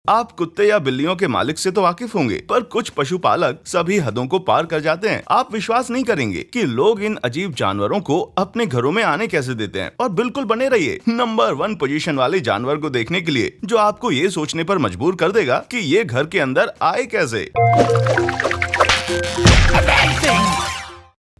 आप कुत्ते या बिल्लियों के मालिक से तो वाकिफ होंगे, पर कुछ पशुपालक सभी हदों को पार कर जाते हैं। आप विश्वास नहीं करेंगे कि लोग इन अजीब जानवरों को अपने घरों में आने कैसे देते हैं। और बिल्कुल बने रहिए नंबर 1 पोजीशन वाले जानवर को देखने के लिए, जो आपको ये सोचने पर मजबूर कर देगा कि ये घर के अंदर आए कैसे।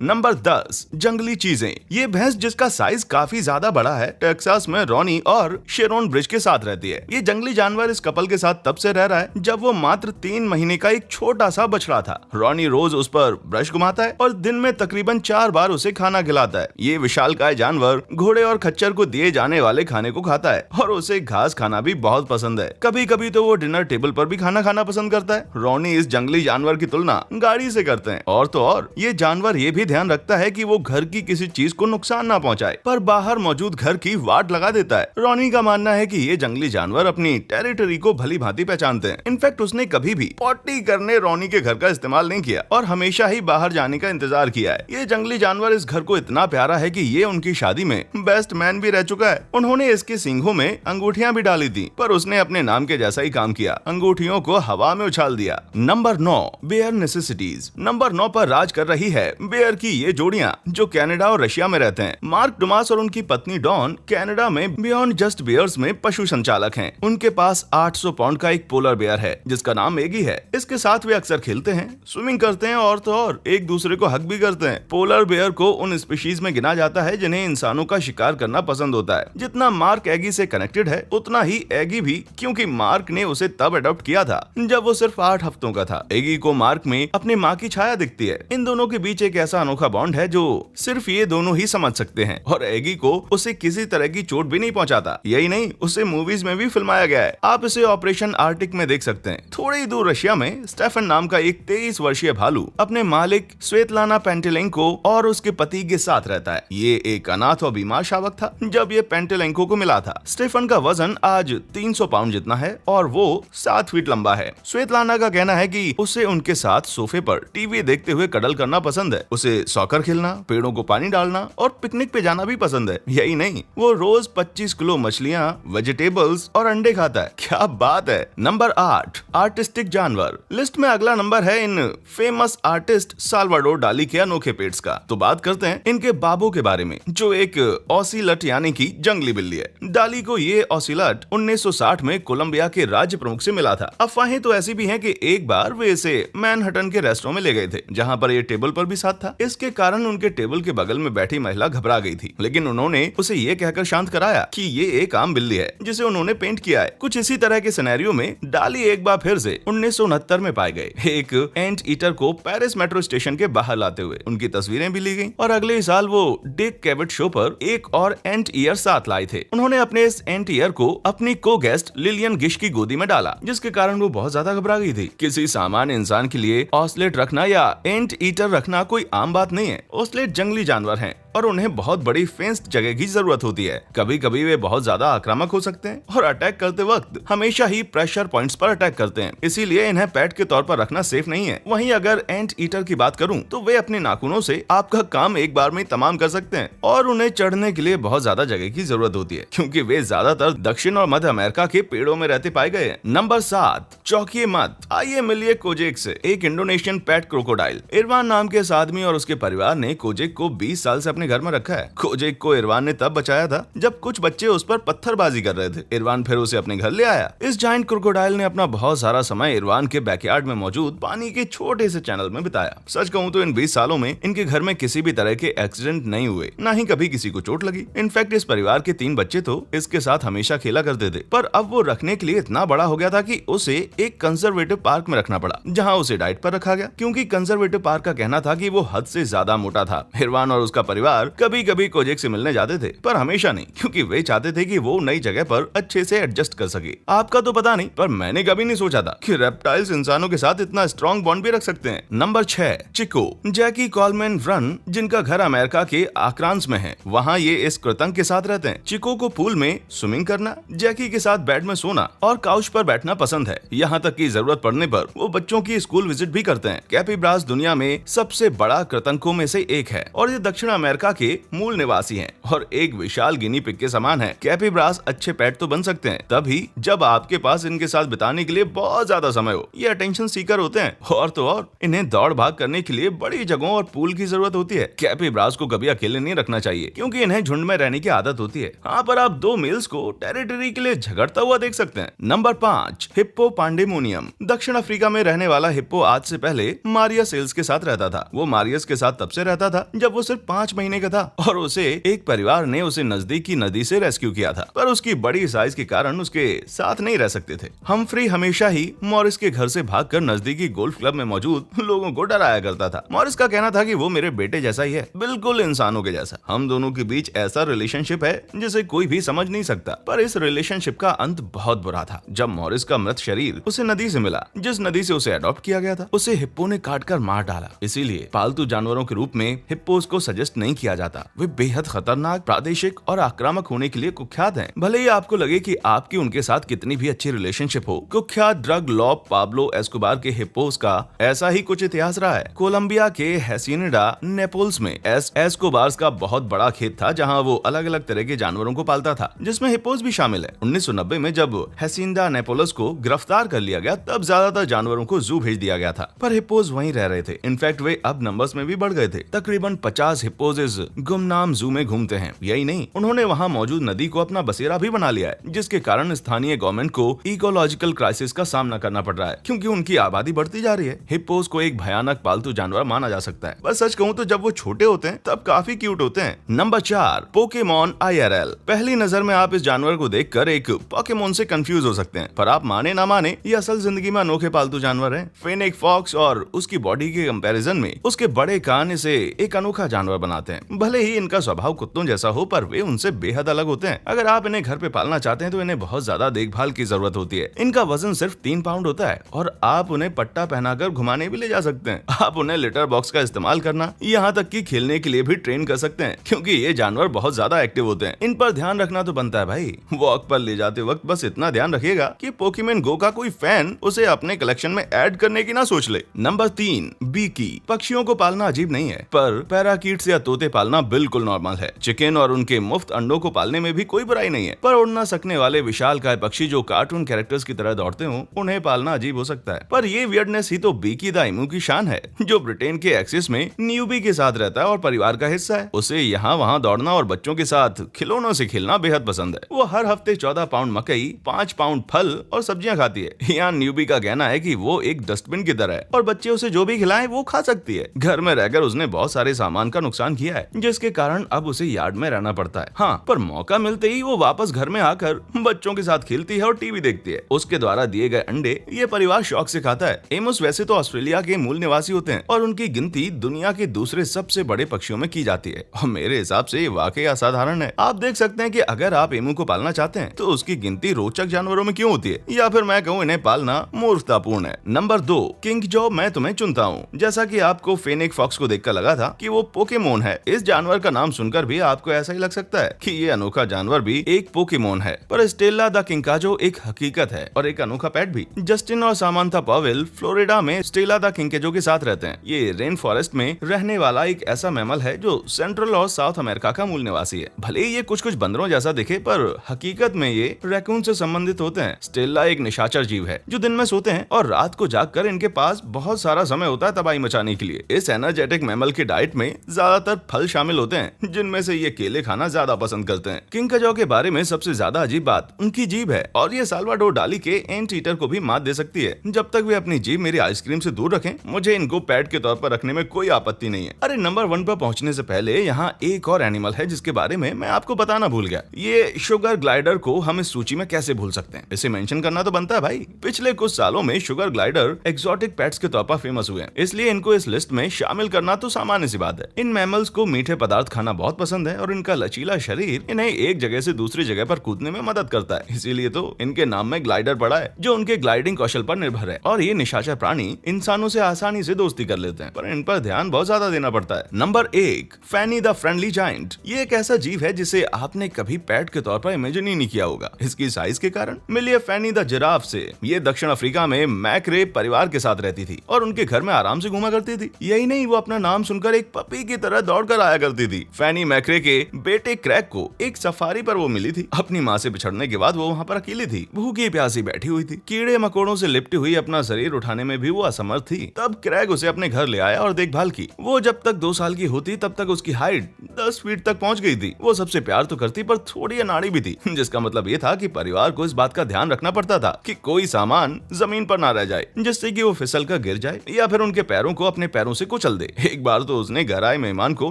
नंबर 10 जंगली चीजें। ये भैंस जिसका साइज काफी ज्यादा बड़ा है, टेक्सास में रॉनी और शेरोन ब्रिज के साथ रहती है। ये जंगली जानवर इस कपल के साथ तब से रह रहा है जब वो मात्र 3 महीने का एक छोटा सा बछड़ा था। रॉनी रोज उस पर ब्रश घुमाता है और दिन में तकरीबन 4 बार उसे खाना खिलाता है। ये विशालकाय जानवर घोड़े और खच्चर को दिए जाने वाले खाने को खाता है और उसे घास खाना भी बहुत पसंद है। कभी कभी तो वो डिनर टेबल पर भी खाना खाना पसंद करता है। रॉनी इस जंगली जानवर की तुलना गाड़ी से करते हैं। और तो और ये जानवर ये भी ध्यान रखता है कि वो घर की किसी चीज को नुकसान ना पहुंचाए, पर बाहर मौजूद घर की वाट लगा देता है। रॉनी का मानना है कि ये जंगली जानवर अपनी टेरिटरी को भली भांति पहचानते हैं। इनफैक्ट उसने कभी भी पॉटी करने रॉनी के घर का इस्तेमाल नहीं किया और हमेशा ही बाहर जाने का इंतजार किया है। ये जंगली जानवर इस घर को इतना प्यारा है कि ये उनकी शादी में बेस्ट मैन भी रह चुका है। उन्होंने इसके सींगों में अंगूठियां भी डाली थी, पर उसने अपने नाम के जैसा ही काम किया, अंगूठियों को हवा में उछाल दिया। Number 9 bear necessities. नंबर 9 पर राज कर रही है बेयर की ये जोड़ियां जो कनाडा और रशिया में रहते हैं। मार्क डुमास और उनकी पत्नी डॉन कनाडा में बियॉन्ड जस्ट बियर्स में पशु संचालक हैं। उनके पास 800 पाउंड का एक पोलर बेयर है जिसका नाम एगी है। इसके साथ वे अक्सर खेलते हैं, स्विमिंग करते हैं और तो और एक दूसरे को हक भी करते हैं। पोलर बेयर को उन स्पीशीज में गिना जाता है जिन्हें इंसानों का शिकार करना पसंद होता है। जितना मार्क एगी से कनेक्टेड है, उतना ही एगी भी, क्योंकि मार्क ने उसे तब अडॉप्ट किया था जब वो सिर्फ 8 हफ्तों का था। एगी को मार्क में अपनी माँ की छाया दिखती है। इन दोनों के बीच एक ऐसा अनोखा बॉन्ड है जो सिर्फ ये दोनों ही समझ सकते हैं और एगी को उसे किसी तरह की चोट भी नहीं पहुंचाता। यही नहीं, उसे मूवीज में भी फिल्माया गया है। आप इसे ऑपरेशन आर्टिक में देख सकते हैं। थोड़ी ही दूर रशिया में स्टेफन नाम का एक 23 वर्षीय भालू अपने मालिक स्वेतलाना पेंटेलेंको और उसके पति के साथ रहता है। ये एक अनाथ और बीमार शावक था जब ये पेंटेलेंको को मिला था। स्टेफन का वजन आज 300 पाउंड जितना है और वो 7 फीट लंबा है। स्वेतलाना का कहना है कि उसे उनके साथ सोफे पर टीवी देखते हुए कडल करना पसंद है। उसे सॉकर खेलना, पेड़ों को पानी डालना और पिकनिक पे जाना भी पसंद है। यही नहीं, वो रोज 25 किलो मछलियाँ, वेजिटेबल्स और अंडे खाता है। क्या बात है। नंबर 8 आर्टिस्टिक जानवर। लिस्ट में अगला नंबर है इन फेमस आर्टिस्ट साल्वाडोर डाली के अनोखे पेट्स का। तो बात करते हैं इनके बाबू के बारे में, जो एक ऑसिलट यानी कि जंगली बिल्ली है। डाली को ये ऑसिलट 1960 में कोलंबिया के राज्य प्रमुख से मिला था। अफवाहें तो ऐसी भी हैं कि एक बार वे इसे मैनहट्टन के रेस्टोरेंट में ले गए थे, जहां पर ये टेबल पर भी साथ था। इसके कारण उनके टेबल के बगल में बैठी महिला घबरा गई थी, लेकिन उन्होंने उसे ये कहकर शांत कराया कि ये एक आम बिल्ली है जिसे उन्होंने पेंट किया है। कुछ इसी तरह के सिनेरियो में डाली एक बार फिर से 1969 में पाए गए। एक एंट ईटर को पेरिस मेट्रो स्टेशन के बाहर लाते हुए उनकी तस्वीरें भी ली गईं और अगले साल वो डिक कैविट शो पर एक और एंट ईयर साथ लाए थे। उन्होंने अपने इस एंट ईयर को अपनी को गेस्ट लिलियन गिश की गोदी में डाला, जिसके कारण वो बहुत ज्यादा घबरा गई थी। किसी सामान्य इंसान के लिए ऑसलेट रखना या एंट ईटर रखना कोई आम बात नहीं है। ऑसलेट जंगली जानवर हैं और उन्हें बहुत बड़ी फेंस्ड जगह की जरूरत होती है। कभी कभी वे बहुत ज्यादा आक्रामक हो सकते हैं और अटैक करते वक्त हमेशा ही प्रेशर पॉइंट्स पर अटैक करते हैं, इसीलिए इन्हें पेट के तौर पर रखना सेफ नहीं है। वहीं अगर एंट ईटर की बात करूं तो वे अपने नाखूनों से आपका काम एक बार में तमाम कर सकते हैं और उन्हें चढ़ने के लिए बहुत ज्यादा जगह की जरूरत होती है, क्योंकि वे ज्यादातर दक्षिण और मध्य अमेरिका के पेड़ों में रहते पाए गए हैं। नंबर 7 चौंकिए मत, आइए मिलिए कोजेक से, एक इंडोनेशियन पेट क्रोकोडाइल। इरवान नाम के इस आदमी और उसके परिवार ने कोजेक को 20 साल से अपने घर में रखा है। कोजेक को इरवान ने तब बचाया था जब कुछ बच्चे उस पर पत्थरबाजी कर रहे थे। इरवान फिर उसे अपने घर ले आया। इस जायंट क्रोकोडाइल ने अपना बहुत सारा समय इरवान के बैकयार्ड में मौजूद पानी के छोटे से चैनल में बिताया। सच कहूं तो इन 20 सालों में इनके घर में किसी भी तरह के एक्सीडेंट नहीं हुए, ना ही कभी किसी को चोट लगी। इनफैक्ट इस परिवार के 3 बच्चे तो इसके साथ हमेशा खेला करते थे, पर अब वो रखने के लिए इतना बड़ा हो गया था कि उसे एक कंजर्वेटिव पार्क में रखना पड़ा, जहाँ उसे डाइट पर रखा गया, क्योंकि कंजर्वेटिव पार्क का कहना था कि वो हद से ज्यादा मोटा था। इरवान और उसका परिवार कभी कभी कोजेक से मिलने जाते थे, पर हमेशा नहीं, क्योंकि वे चाहते थे कि वो नई जगह पर अच्छे से एडजस्ट कर सके। आपका तो पता नहीं, पर मैंने कभी नहीं सोचा था कि रेप्टाइल्स इंसानों के साथ इतना स्ट्रॉन्ग बॉन्ड भी रख सकते हैं। Number 6 Chico. Jackie Coleman Wren, जिनका घर अमेरिका के आक्रांस में है, वहाँ ये इस कृतंग के साथ रहते हैं। चिको को पूल में स्विमिंग करना, जैकी के साथ बेड में सोना और काउच पर बैठना पसंद है। यहाँ तक कि जरूरत पड़ने पर वो बच्चों की स्कूल विजिट भी करते हैं। कैपिब्रास दुनिया में सबसे बड़ा कृतंकों में से एक है और ये दक्षिण अमेरिका अमेरिका के मूल निवासी हैं और एक विशाल गिनी पिग के समान है। कैपिब्रास अच्छे पेट तो बन सकते हैं तभी जब आपके पास इनके साथ बिताने के लिए बहुत ज्यादा समय हो। ये अटेंशन सीकर होते हैं और तो और इन्हें दौड़ भाग करने के लिए बड़ी जगहों और पूल की जरूरत होती है। कैपिब्रास को कभी अकेले नहीं रखना चाहिए क्योंकि इन्हें झुंड में रहने की आदत होती है। हाँ, पर आप दो मेल्स को टेरिटरी के लिए झगड़ता हुआ देख सकते हैं। Number 5, hippo pandemonium. दक्षिण अफ्रीका में रहने वाला हिप्पो आज से पहले मारिया सेल्स के साथ रहता था। वो मारियस के साथ तब से रहता था जब वो सिर्फ 5 महीने का था और उसे एक परिवार ने उसे नजदीक की नदी से रेस्क्यू किया था, पर उसकी बड़ी साइज के कारण उसके साथ नहीं रह सकते थे। हम्फ्री हमेशा ही मॉरिस के घर से भागकर नजदीकी गोल्फ क्लब में मौजूद लोगों को डराया करता था। मॉरिस का कहना था कि वो मेरे बेटे जैसा ही है, बिल्कुल इंसानों के जैसा। हम दोनों के बीच ऐसा रिलेशनशिप है जिसे कोई भी समझ नहीं सकता। पर इस रिलेशनशिप का अंत बहुत बुरा था जब मॉरिस का मृत शरीर उसे नदी से मिला। जिस नदी से उसे अडॉप्ट किया गया था उसे हिप्पो ने काटकर मार डाला। इसीलिए पालतू जानवरों के रूप में हिप्पोस को सजेस्ट नहीं किया जाता। वे बेहद खतरनाक, प्रादेशिक और आक्रामक होने के लिए कुख्यात हैं। भले ही आपको लगे कि आपकी उनके साथ कितनी भी अच्छी रिलेशनशिप हो, कुख्यात ड्रग लॉर्ड पाब्लो एस्कोबार के हिप्पोस का ऐसा ही कुछ इतिहास रहा है। कोलंबिया के हेसिनिडा नेपोल्स में एस्कोबार्स का बहुत बड़ा खेत था जहां वो अलग अलग तरह के जानवरों को पालता था, जिसमें हिप्पोस भी शामिल है। 1990 में जब हेसिनिडा नेपोल्स को गिरफ्तार कर लिया गया तब ज्यादातर जानवरों को जू भेज दिया गया था, पर हिप्पोस वहीं रह रहे थे। इनफैक्ट वे अब नंबर्स में भी बढ़ गए थे। तकरीबन 50 हिप्पोस इस गुमनाम जू में घूमते हैं। यही नहीं, उन्होंने वहां मौजूद नदी को अपना बसेरा भी बना लिया है, जिसके कारण स्थानीय गवर्नमेंट को इकोलॉजिकल क्राइसिस का सामना करना पड़ रहा है क्योंकि उनकी आबादी बढ़ती जा रही है। हिप्पोस को एक भयानक पालतू जानवर माना जा सकता है। बस सच कहूं तो जब वो छोटे होते हैं तब काफी क्यूट होते हैं। Number 4, Pokemon IRL। पहली नजर में आप इस जानवर को देखकर एक पोकेमॉन से कंफ्यूज हो सकते हैं, पर आप माने ना माने ये असल जिंदगी में अनोखे पालतू जानवर हैं। फेनिक फॉक्स और उसकी बॉडी के कंपैरिजन में उसके बड़े कान इसे एक अनोखा जानवर बनाते हैं। भले ही इनका स्वभाव कुत्तों जैसा हो, पर वे उनसे बेहद अलग होते हैं। अगर आप इन्हें घर पे पालना चाहते हैं तो इन्हें बहुत ज्यादा देखभाल की जरूरत होती है। इनका वजन सिर्फ 3 पाउंड होता है और आप उन्हें पट्टा पहनाकर घुमाने भी ले जा सकते हैं। आप उन्हें लिटर बॉक्स का इस्तेमाल करना, यहाँ तक कि खेलने के लिए भी ट्रेन कर सकते हैं क्योंकि ये जानवर बहुत ज्यादा एक्टिव होते हैं। इन पर ध्यान रखना तो बनता है भाई। वॉक पर ले जाते वक्त बस इतना ध्यान रखिएगा कि पोकेमॉन गो का कोई फैन उसे अपने कलेक्शन में ऐड करने की ना सोच ले। नंबर 3, बीकी। पक्षियों को पालना अजीब नहीं है, पर पैराकीट्स या तोते पालना बिल्कुल नॉर्मल है। चिकन और उनके मुफ्त अंडों को पालने में भी कोई बुराई नहीं है, पर उड़ ना सकने वाले विशालकाय पक्षी जो कार्टून कैरेक्टर्स की तरह दौड़ते हो, उन्हें पालना अजीब हो सकता है। पर ये वियर्डनेस ही तो बीकी द एमू की शान है, जो ब्रिटेन के एक्सिस में न्यूबी के साथ रहता है और परिवार का हिस्सा है। उसे यहाँ वहाँ दौड़ना और बच्चों के साथ खिलौनों से खेलना बेहद पसंद है। वो हर हफ्ते 14 पाउंड मकई, 5 पाउंड फल और सब्जियां खाती है। यहाँ न्यूबी का कहना है कि वो एक डस्टबिन की तरह है और बच्चे उसे जो भी खिलाएं वो खा सकती है। घर में रहकर उसने बहुत सारे सामान का नुकसान किया है, जिसके कारण अब उसे यार्ड में रहना पड़ता है। हाँ, पर मौका मिलते ही वो वापस घर में आकर बच्चों के साथ खेलती है और टीवी देखती है। उसके द्वारा दिए गए अंडे ये परिवार शौक से खाता है। एमोस वैसे तो ऑस्ट्रेलिया के मूल निवासी होते हैं और उनकी गिनती दुनिया के दूसरे सबसे बड़े पक्षियों में की जाती है और मेरे हिसाब से ये वाकई असाधारण है। आप देख सकते हैं कि अगर आप एमू को पालना चाहते हैं तो उसकी गिनती रोचक जानवरों में क्यों होती है, या फिर मैं कहूँ इन्हें पालना मूर्खतापूर्ण है। Number 2, king jaw. मैं तुम्हें चुनता हूँ। जैसा कि आपको फेनिक फॉक्स को देखकर लगा था कि वो पोकेमोन है, इस जानवर का नाम सुनकर भी आपको ऐसा ही लग सकता है कि ये अनोखा जानवर भी एक पोकेमोन है, पर स्टेला द किंकाजो एक हकीकत है और एक अनोखा पेट भी। जस्टिन और सामांथा पॉवेल फ्लोरिडा में स्टेला द किंकाजो के साथ रहते हैं। ये रेन फॉरेस्ट में रहने वाला एक ऐसा मैमल है जो सेंट्रल और साउथ अमेरिका का मूल निवासी है। भले ही ये कुछ बंदरों जैसा दिखे, पर हकीकत में ये रैकून से संबंधित होते हैं। स्टेला एक निशाचर जीव है जो दिन में सोते हैं और रात को जागकर इनके पास बहुत सारा समय होता है तबाही मचाने के लिए। इस एनर्जेटिक मैमल की डाइट में ज्यादातर फल शामिल होते हैं, जिनमें से ये केले खाना ज्यादा पसंद करते हैं। किंकाजो के बारे में सबसे ज्यादा अजीब बात उनकी जीभ है और ये साल्वाडोर डाली के एंट ईटर को भी मात दे सकती है। जब तक वे अपनी जीभ मेरी आइसक्रीम से दूर रखें, मुझे इनको पेट के तौर पर रखने में कोई आपत्ति नहीं है। अरे नंबर 1 पर पहुंचने से पहले यहाँ एक और एनिमल है जिसके बारे में मैं आपको बताना भूल गया। ये शुगर ग्लाइडर को हम इस सूची में कैसे भूल सकते हैं, इसे मेंशन करना तो बनता है भाई। पिछले कुछ सालों में शुगर ग्लाइडर एक्सोटिक पेट्स के तौर पर फेमस हुए हैं, इसलिए इनको इस लिस्ट में शामिल करना तो सामान्य सी बात है। इन मैमल्स को मीठे पदार्थ खाना बहुत पसंद है और इनका लचीला शरीर इन्हें एक जगह से दूसरी जगह पर कूदने में मदद करता है, इसीलिए तो इनके नाम में ग्लाइडर पड़ा है, जो उनके ग्लाइडिंग कौशल पर निर्भर है। और ये निशाचर प्राणी इंसानों से आसानी से दोस्ती कर लेते हैं, पर इन पर ध्यान बहुत ज्यादा देना पड़ता है। Number 1, Fanny the friendly giant. ये एक ऐसा जीव है जिसे आपने कभी पेट के तौर पर इमेजिन ही नहीं किया होगा, इसकी साइज के कारण। मिलिए फैनी द जिराफ से। ये दक्षिण अफ्रीका में मैक्रे परिवार के साथ रहती थी और उनके घर में आराम से घूमा करती थी। यही नहीं, वो अपना नाम सुनकर एक पपी की तरह दौड़ छोड़कर आया करती थी। फैनी मैक्रे के बेटे क्रैग को एक सफारी पर वो मिली थी। अपनी माँ से बिछड़ने के बाद वो वहाँ पर अकेली थी, भूखी प्यासी बैठी हुई थी। कीड़े मकोड़ों से लिपटी हुई अपना शरीर उठाने में भी वो असमर्थ थी। तब क्रैग उसे अपने घर ले आया और देखभाल की। वो जब तक 2 साल की होती तब तक उसकी हाइट 10 फीट तक पहुंच गई थी। वो सबसे प्यार तो करती पर थोड़ी अनाड़ी भी थी, जिसका मतलब ये था कि परिवार को इस बात का ध्यान रखना पड़ता था कि कोई सामान जमीन पर ना रह जाए, जिससे कि वो फिसल कर गिर जाए या फिर उनके पैरों को अपने पैरों से कुचल दे। एक बार तो उसने घर आए मेहमान को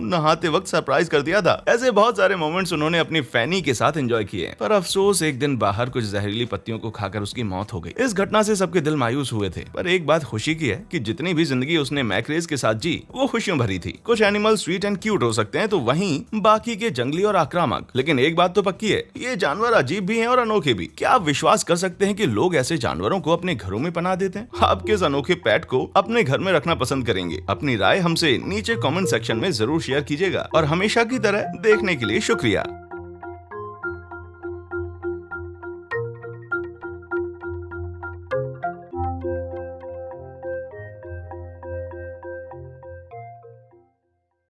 नहाते वक्त सरप्राइज कर दिया था। ऐसे बहुत सारे मोमेंट्स उन्होंने अपनी फैनी के साथ एंजॉय किए। पर अफसोस एक दिन बाहर कुछ जहरीली पत्तियों को खाकर उसकी मौत हो गई। इस घटना से सबके दिल मायूस हुए थे, पर एक बात खुशी की है कि जितनी भी जिंदगी उसने मैक्रेज के साथ जी वो खुशियों भरी थी। कुछ एनिमल स्वीट एंड क्यूट हो सकते हैं तो वहीं बाकी के जंगली और आक्रामक। लेकिन एक बात तो पक्की है, ये जानवर अजीब भी हैं और अनोखे भी। क्या आप विश्वास कर सकते हैं कि लोग ऐसे जानवरों को अपने घरों में पनाह देते हैं? आप किस अनोखे पेट को अपने घर में रखना पसंद करेंगे? अपनी राय हमसे नीचे कमेंट सेक्शन में जरूर शेयर कीजिएगा और हमेशा की तरह देखने के लिए शुक्रिया।